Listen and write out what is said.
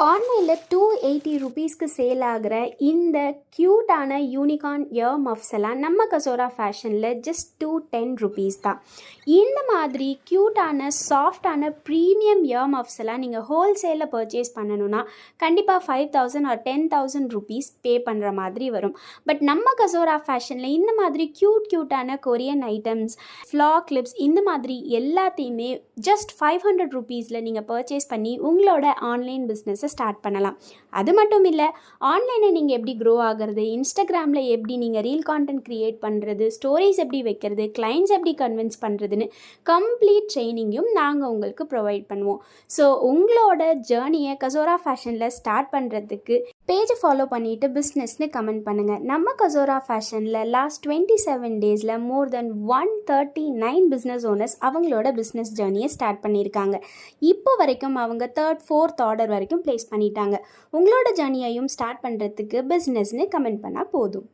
ஆன்லைனில் 280 ருபீஸ்க்கு சேல் ஆகிற இந்த க்யூட்டான யூனிகார்ன் இயர் மஃப்ஸ் எல்லாம் நம்ம கசோரா ஃபேஷனில் ஜஸ்ட் 210 ருபீஸ் தான். இந்த மாதிரி க்யூட்டான சாஃப்டான ப்ரீமியம் இயர் மஃப்ஸ் எல்லாம் நீங்கள் ஹோல்சேலில் பர்ச்சேஸ் பண்ணணுன்னா கண்டிப்பாக 5000 ஆர் 10,000 ருபீஸ் பே பண்ணுற மாதிரி வரும். பட் நம்ம கசோரா ஃபேஷனில் இந்த மாதிரி க்யூட்டான கொரியன் ஐட்டம்ஸ், ஃப்ளா கிளிப்ஸ் இந்த மாதிரி எல்லாத்தையுமே ஜஸ்ட் 500 ருபீஸில் நீங்கள் பர்ச்சேஸ் பண்ணி உங்களோட ஆன்லைன் பிஸ்னஸை ஸ்டார்ட் பண்ணலாம். அது மட்டும் இல்லை, ஆன்லைனில் நீங்கள் எப்படி க்ரோ ஆகிறது, இன்ஸ்டாகிராமில் எப்படி நீங்கள் ரீல் கான்டென்ட் க்ரியேட் பண்ணுறது, ஸ்டோரிஸ் எப்படி வைக்கிறது, கிளைண்ட்ஸ் எப்படி கன்வின்ஸ் பண்ணுறதுன்னு கம்ப்ளீட் ட்ரைனிங்கும் நாங்கள் உங்களுக்கு ப்ரொவைட் பண்ணுவோம். ஸோ உங்களோட ஜேர்னியை கசோரா ஃபேஷனில் ஸ்டார்ட் பண்ணுறதுக்கு பேஜை ஃபாலோ பண்ணிவிட்டு பிஸ்னஸ்னு கமெண்ட் பண்ணுங்கள். நம்ம கசோரா ஃபேஷனில் லாஸ்ட் 27 டேஸில் மோர் தென் 139 பிஸ்னஸ் ஓனர்ஸ் அவங்களோட பிஸ்னஸ் ஜேர்னியை ஸ்டார்ட் பண்ணியிருக்காங்க. இப்போ வரைக்கும் அவங்க 3rd 4th ஆர்டர் வரைக்கும் ப்ளேஸ் பண்ணிட்டாங்க. உங்களோட ஜேர்னியையும் ஸ்டார்ட் பண்ணுறதுக்கு பிஸ்னஸ்னு கமெண்ட் பண்ணால் போதும்.